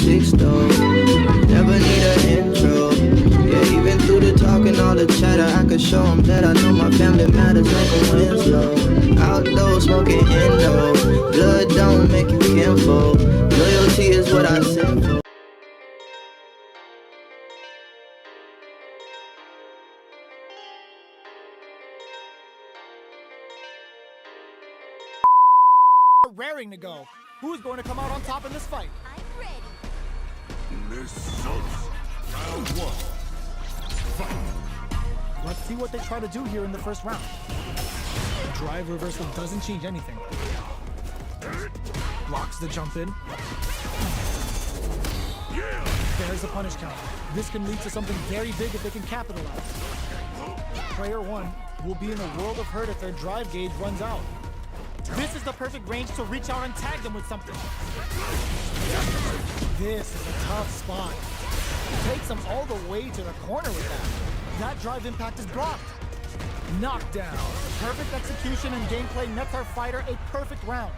6 though. Never need an intro. Yeah, even through the talk and all the chatter, I could show them that I know my family matters like a Winslow. Outdoors smoking Indo. Blood don't make you kinfolk. Loyalty is what I sing for. Raring to go. Who's going to come out on top in this fight? I'm ready. Round 1. Fight. Let's see what they try to do here in the first round. The drive reversal doesn't change anything. Blocks the jump in. There's a punish counter. This can lead to something very big if they can capitalize. Player 1 will be in a world of hurt if their drive gauge runs out. This is the perfect range to reach out and tag them with something. This is a tough spot. Takes them all the way to the corner with that. That drive impact is blocked. Knockdown. Perfect execution and gameplay nets our fighter a perfect round.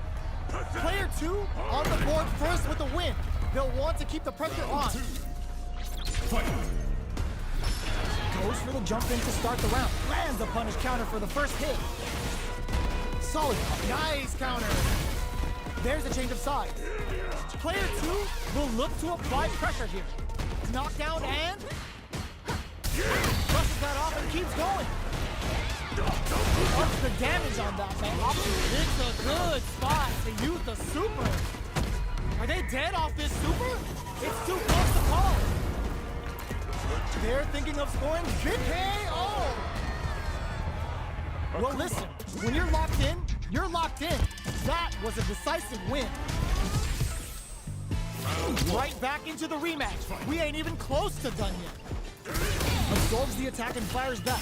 Player 2 on the board first with the win. They'll want to keep the pressure on. Fight. Goes for the jump in to start the round. Lands a punish counter for the first hit. Solid. Nice counter. There's a change of sides. Player 2 will look to apply pressure here. Knockdown and brushes that off and keeps going. Ups the damage on that, man. It's a good spot to use the super. Are they dead off this super? It's too close to call. They're thinking of scoring big KO. Well, listen, when you're locked in, you're locked in. That was a decisive win. Right back into the rematch. We ain't even close to done yet. Absorbs the attack and fires back.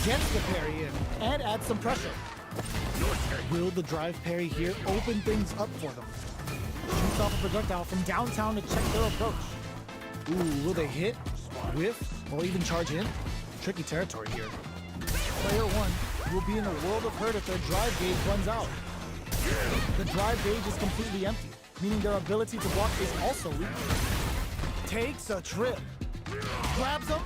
Gets the parry in and adds some pressure. Will the drive parry here open things up for them? Shoots off a projectile from downtown to check their approach. Ooh, will they hit, whiff, or even charge in? Tricky territory here. Player 1 will be in a world of hurt if their drive gauge runs out. The drive gauge is completely empty, meaning their ability to block is also weak. Takes a trip. Grabs them.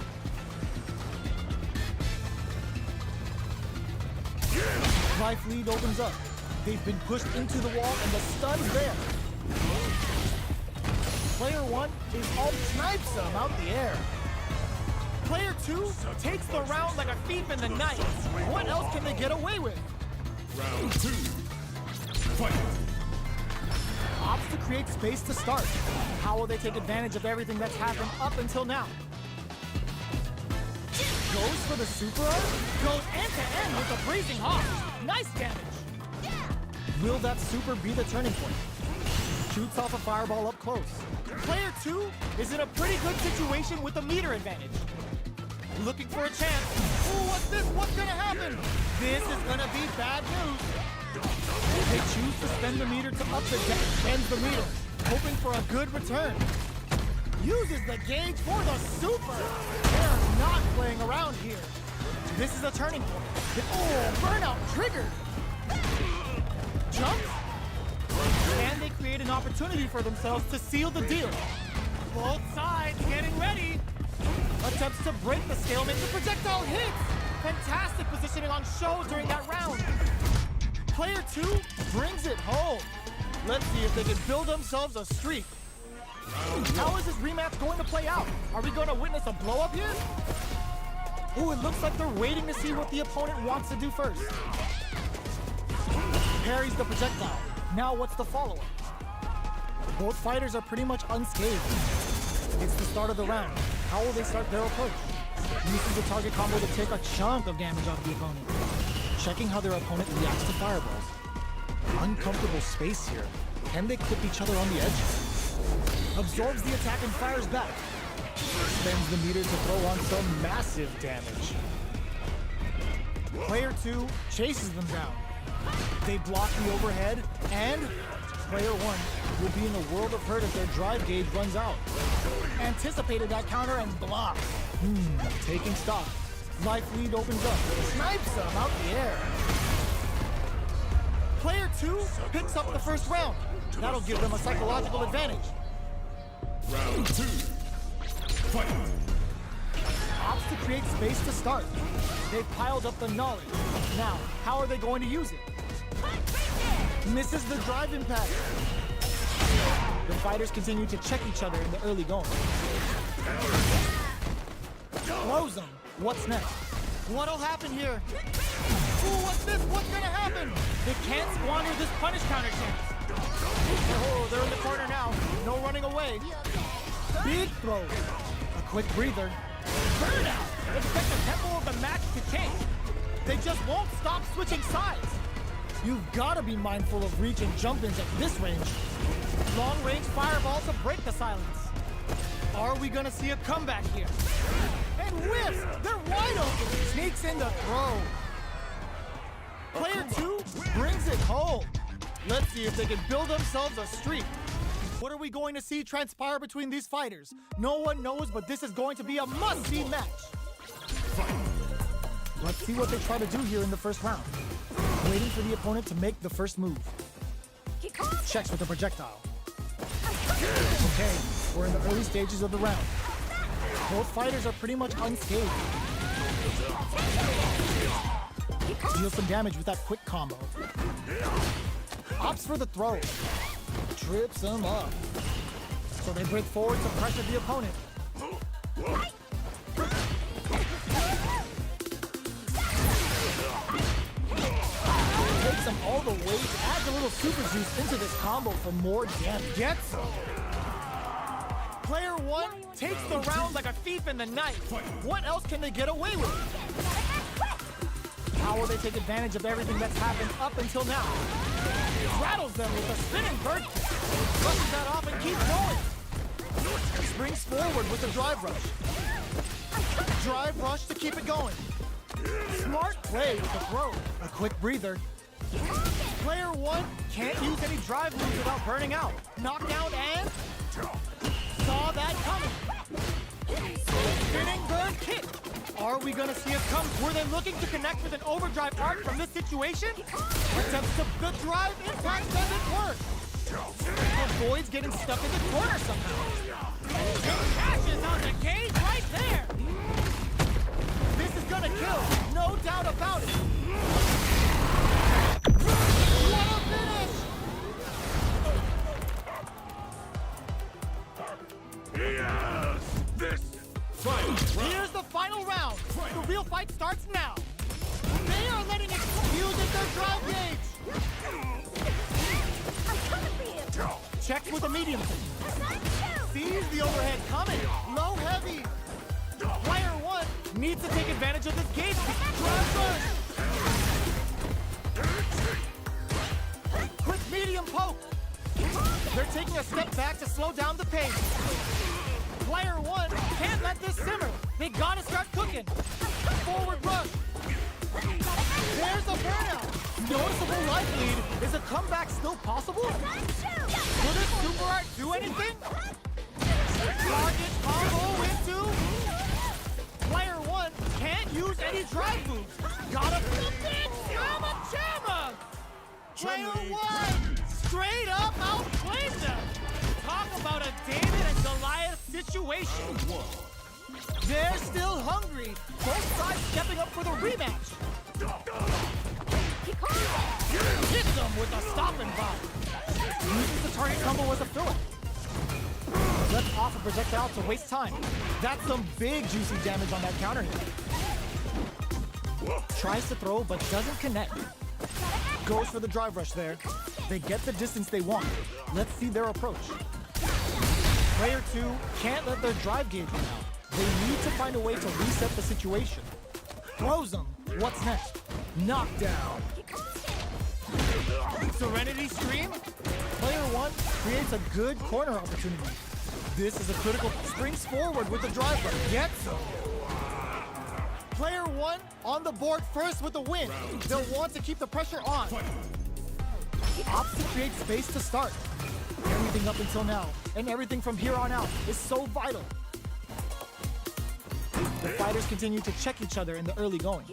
Life lead opens up. They've been pushed into the wall and the stun's there. Player 1 is all snipes them out the air. Player 2 takes the round like a thief in the night. What else can they get away with? Round 2. Fight. Opts to create space to start. How will they take advantage of everything that's happened up until now? Goes for the super art. Goes end to end with a freezing hawk. Nice damage. Will that super be the turning point? Shoots off a fireball up close. Player 2 is in a pretty good situation with a meter advantage. Looking for a chance. Ooh, what's this? What's gonna happen? This is gonna be bad news. They choose to spend the meter to up the deck, spends the meter, hoping for a good return. Uses the gauge for the super. They're not playing around here. This is a turning point. Oh, burnout triggered. Jumps. And they create an opportunity for themselves to seal the deal. Both sides getting ready. Attempts to break the stalemate. The projectile hits. Fantastic positioning on show during that round. Player 2 brings it home. Let's see if they can build themselves a streak. How is this rematch going to play out? Are we going to witness a blow up here? Ooh, it looks like they're waiting to see what the opponent wants to do first. Parries the projectile. Now what's the follow-up? Both fighters are pretty much unscathed. It's the start of the round. How will they start their approach? Uses the target combo to take a chunk of damage off the opponent. Checking how their opponent reacts to fireballs. Uncomfortable space here. Can they clip each other on the edge? Absorbs the attack and fires back. Spends the meter to throw on some massive damage. Player 2 chases them down. They block the overhead, and Player 1 will be in a world of hurt if their drive gauge runs out. Anticipated that counter and blocked. Taking stock. Life lead opens up. Snipes them out the air. Player 2 picks up the first round. That'll give them a psychological advantage. Round 2. Fight! Ops to create space to start. They've piled up the knowledge. Now, how are they going to use it? Misses the drive impact. The fighters continue to check each other in the early going. Throws them. What's next? What'll happen here? Ooh, what's this? What's gonna happen? They can't squander this punish counter chance. Oh, they're in the corner now. No running away. Big throw. A quick breather. Burnout. Expect the tempo of the match to change. They just won't stop switching sides. You've got to be mindful of reach and jump-ins at this range. Long-range fireballs to break the silence. Are we gonna see a comeback here? And whiffs! They're wide open! Sneaks in the throw. Player 2 brings it home. Let's see if they can build themselves a streak. What are we going to see transpire between these fighters? No one knows, but this is going to be a must-see match. Let's see what they try to do here in the first round. Waiting for the opponent to make the first move. Checks with the projectile. Okay, we're in the early stages of the round. Both fighters are pretty much unscathed. Deals some damage with that quick combo. Opts for the throw. Trips him up. So they break forward to pressure the opponent. Takes him all the way, adds a little super juice into this combo for more damage. Gets him. Player 1 takes the round like a thief in the night. What else can they get away with? How will they take advantage of everything that's happened up until now? Rattles them with a spinning bird kick. Brushes that off and keeps going. Springs forward with a drive rush. Drive rush to keep it going. Smart play with the throw. A quick breather. Player 1 can't use any drive moves without burning out. Knockdown and... saw that coming. Spinning bird kick. Are we gonna see a come? Were they looking to connect with an overdrive arc from this situation? Attempts to the drive impact doesn't work. Avoids getting stuck in the corner somehow. Cashes on the cage right there. This is gonna kill, no doubt about it. What a finish! Yes! This fight! Here's the final round. The real fight starts now. They are letting it use their drive gauge. Checks with a medium. Sees the overhead coming. Low heavy. Player 1 needs to take advantage of this gauge. Drive rush. Quick medium poke. They're taking a step back to slow down the pace. Player 1 can't let this simmer. They gotta start cooking. Forward rush. There's a burnout. Noticeable life lead. Is a comeback still possible? Will this super art do anything? Target combo into... Player 1 can't use any drive moves. Gotta big Yama Jamma! Player 1 straight up outplayed them. Talk about a David and Goliath situation. They're still hungry. Both sides stepping up for the rematch. Hits them with a stopping bomb. Uses the target combo as a filler. Lets off a projectile to waste time. That's some big juicy damage on that counter hit. Tries to throw but doesn't connect. Goes for the drive rush there. They get the distance they want. Let's see their approach. Player 2 can't let their drive gauge run out. They need to find a way to reset the situation. Throws them. What's next? Knockdown. Serenity Stream? Player 1 creates a good corner opportunity. This is a critical... Springs forward with the drive rush. Gets him. Player 1 on the board first with the win. They'll want to keep the pressure on. Opts to create space to start. Everything up until now, and everything from here on out, is so vital. The fighters continue to check each other in the early going.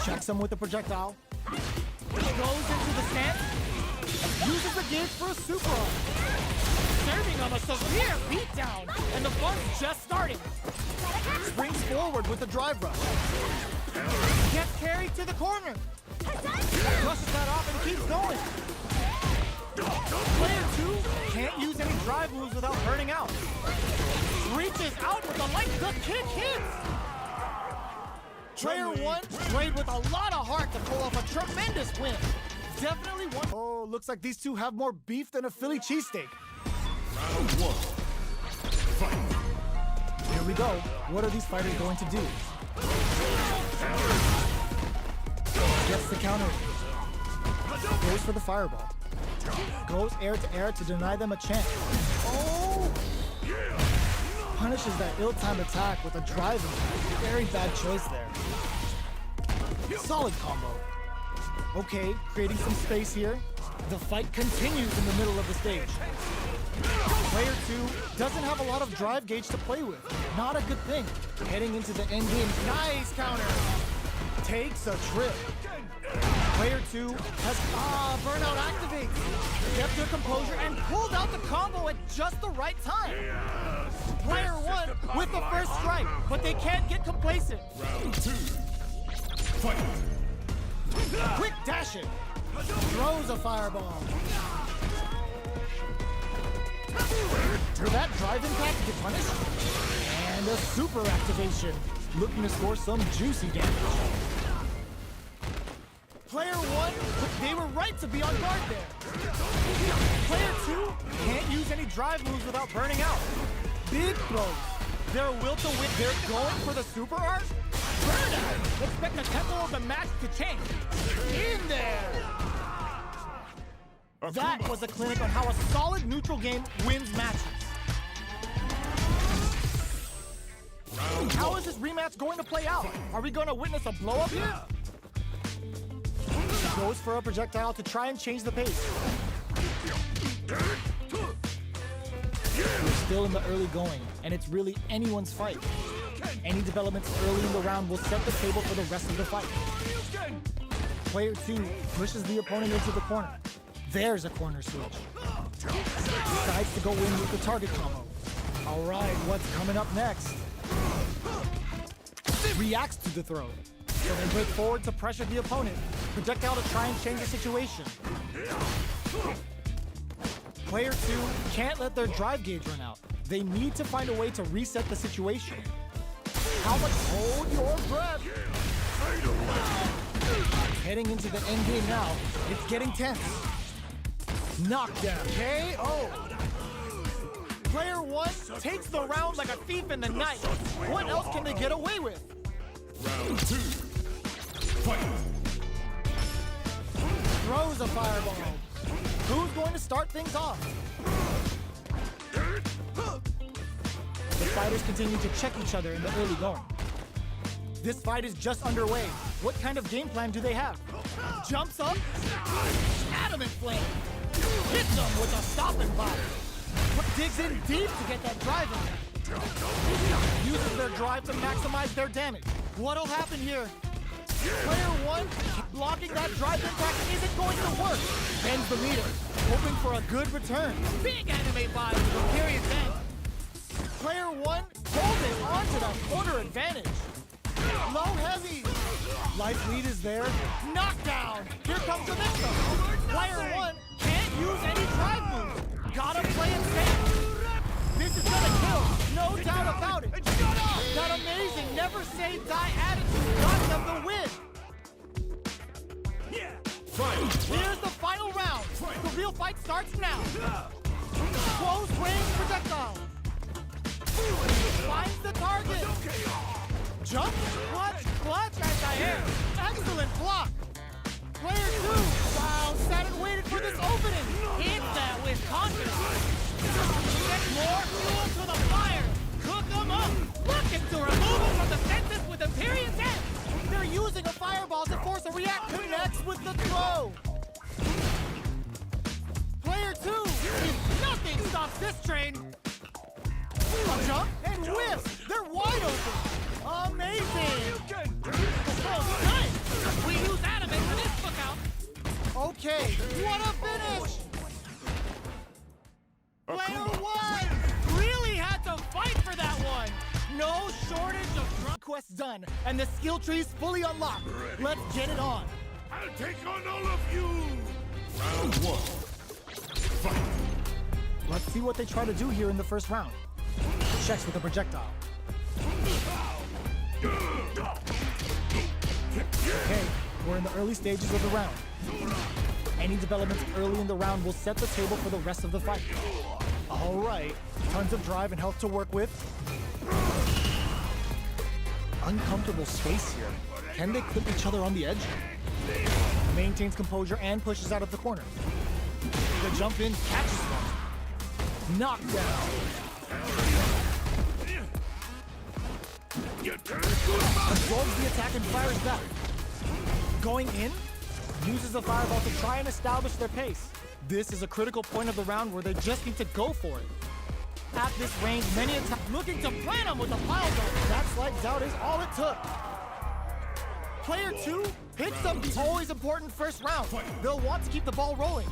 Checks them with a projectile. Goes into the stance. Uses the gauge for a super arm. Serving on a severe beatdown, and the fun's just starting. Springs forward with the drive rush. Gets carried to the corner. Brushes that off and keeps going. Player 2 can't use any drive moves without burning out. Reaches out with a light, the kick hits! Player 1 played with a lot of heart to pull off a tremendous win. Definitely one. Oh, looks like these two have more beef than a Philly cheesesteak. Round 1. Fight. Here we go. What are these fighters going to do? Gets the counter. Goes for the fireball. Goes air to air to deny them a chance. Oh! Punishes that ill-timed attack with a drive impact. Very bad choice there. Solid combo. Okay, creating some space here. The fight continues in the middle of the stage. Player 2 doesn't have a lot of drive gauge to play with. Not a good thing. Heading into the end game. Nice counter. Takes a trip. Player 2 has burnout activates. Kept their composure and pulled out the combo at just the right time. Player 1 with the first strike, but they can't get complacent. Round 2. Fight. Quick dashing. Throws a fireball. Will that drive impact get punished? And a super activation. Looking to score some juicy damage. Player 1, they were right to be on guard there. Player 2 can't use any drive moves without burning out. Big throws. Their will to win, they're going for the super art. Burnout. Expect the tempo of the match to change. In there. That was a clinic on how a solid neutral game wins matches. How is this rematch going to play out? Are we going to witness a blow-up here? Goes for a projectile to try and change the pace. We're still in the early going, and it's really anyone's fight. Any developments early in the round will set the table for the rest of the fight. Player 2 pushes the opponent into the corner. There's a corner switch. Decides to go in with the target combo. All right, what's coming up next? Reacts to the throw. So they break forward to pressure the opponent. Projectile to try and change the situation. Player 2 can't let their drive gauge run out. They need to find a way to reset the situation. How much? Hold your breath. Heading into the end game now. It's getting tense. Knockdown. KO. Player 1 takes the round like a thief in the night. What else can they get away with? Round 2. Fight. Throws a fireball. Who's going to start things off? The fighters continue to check each other in the early going. This fight is just underway. What kind of game plan do they have? Jumps up. Adamant flame. Hits them with a stopping body. Digs in deep to get that drive in. Uses their drive to maximize their damage. What'll happen here? Player 1 blocking that drive impact isn't going to work. Bends the meter, hoping for a good return. Big anime vibes to the period's end. Player 1 holding onto that corner advantage. Low heavy. Life lead is there. Knockdown. Here comes the victim. Player 1 can't use any drive moves. Gotta play it safe. This is gonna kill, no doubt about it. That amazing never say die attitude got them the win. Here's the final round. The real fight starts now. Close range projectile. Finds the target. Jump, clutch, anti-air. Excellent block. Player 2, wow, sat and waited for this opening. Hit that with confidence. Get more fuel to the fire. Cook them up. Looking to remove them from the senses with Imperium's end. They're using a fireball to force a react. Connects with the throw. Player 2, if nothing stops this train. A jump and whiff. They're wide open. Amazing. Oh, nice. We use anime for this cookout. Okay, what a finish. Player 1 No shortage of drug quests done, and the skill tree's fully unlocked. Let's get it on. I'll take on all of you! Round 1. Fight! Let's see what they try to do here in the first round. Checks with a projectile. Okay, we're in the early stages of the round. Any developments early in the round will set the table for the rest of the fight. All right, tons of drive and health to work with. Uncomfortable space here. Can they clip each other on the edge? Maintains composure and pushes out of the corner. The jump in catches one. Knockdown. Absorbs the attack and fires back. Going in, uses the fireball to try and establish their pace. This is a critical point of the round where they just need to go for it. At this range, many attacks looking to plant him with a pile dart. That slight doubt is all it took. Player 2 hits up the always important first round. They'll want to keep the ball rolling.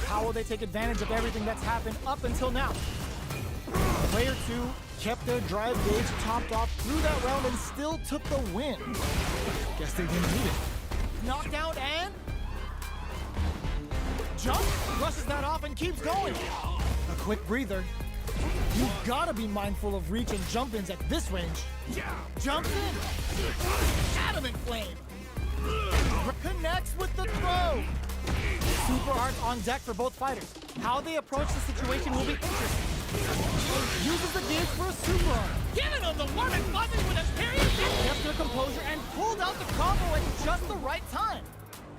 How will they take advantage of everything that's happened up until now? Player 2 kept their drive gauge topped off through that round and still took the win. Guess they didn't need it. Knockdown and jump, brushes that off and keeps going. A quick breather. You gotta be mindful of reach and jump-ins at this range. Jumps in. Adamant flame. Connects with the throw. Super arts on deck for both fighters. How they approach the situation will be interesting. Uses the gauge for a super art. Giving them the warm and fuzzy with a period. Kept their composure and pulled out the combo at just the right time.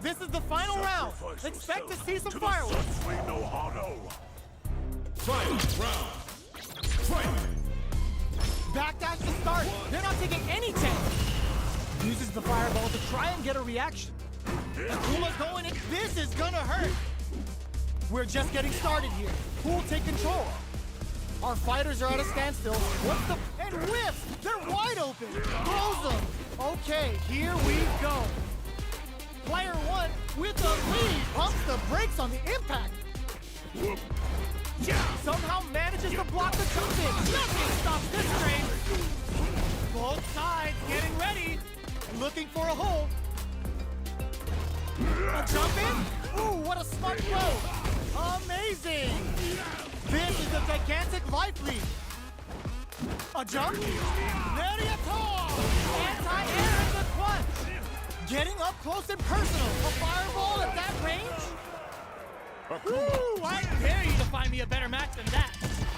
This is the final round. Expect to see some fireworks. We know how to. Fight round. Fight. Backdash to start. They're not taking any chance. Uses the fireball to try and get a reaction. Akuma's going in. This is gonna hurt. We're just getting started here. Who will take control? Our fighters are at a standstill. What's the... And whiffs! They're wide open! Throws them! Okay, here we go. Player 1 with the lead pumps the brakes on the impact. Somehow manages to block the jump in. Nothing stops this train. Both sides getting ready. Looking for a hole. A jump in? Ooh, what a smart throw. Amazing. This is a gigantic life lead. A jump? Ready at all. Anti-air in the clutch. Getting up close and personal. A fireball at that range? Ooh, I dare you to find me a better match than that.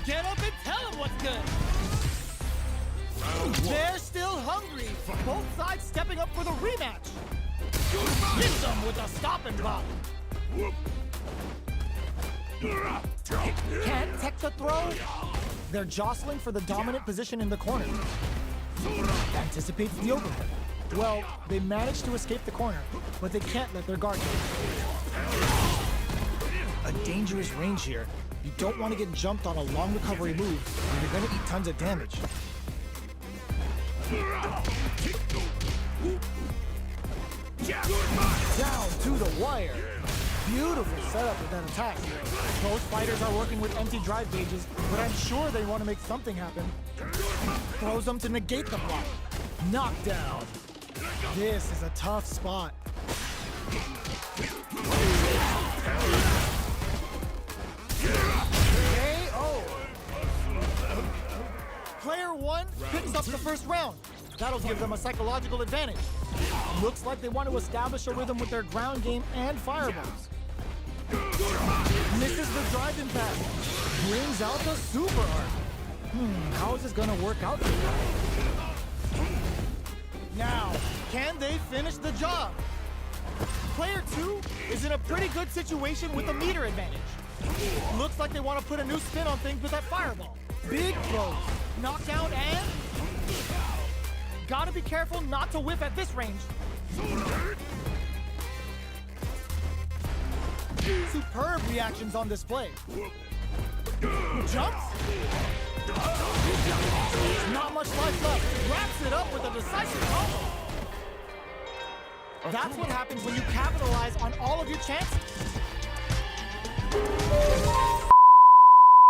Get up and tell him what's good. They're still hungry. Both sides stepping up for the rematch. Hits them with a stop and block. Can't tech the throw. They're jostling for the dominant position in the corner. Anticipates the overhead. Well, they managed to escape the corner, but they can't let their guard down. A dangerous range here. You don't want to get jumped on a long recovery move, or you're going to eat tons of damage. Down to the wire. Beautiful setup with that attack. Both fighters are working with empty drive gauges, but I'm sure they want to make something happen. Throws them to negate the block. Knockdown. This is a tough spot. KO. Player 1 picks up the first round. That'll give them a psychological advantage. Looks like they want to establish a rhythm with their ground game and fireballs. Misses the drive impact. Brings out the super art. How is this gonna work out for them? Now, can they finish the job? Player 2 is in a pretty good situation with a meter advantage. Looks like they want to put a new spin on things with that fireball. Big throws. Knockdown and... Gotta be careful not to whiff at this range. Superb reactions on display. Jumps? Not much life left. Wraps it up with a decisive combo. That's what happens when you capitalize on all of your chances.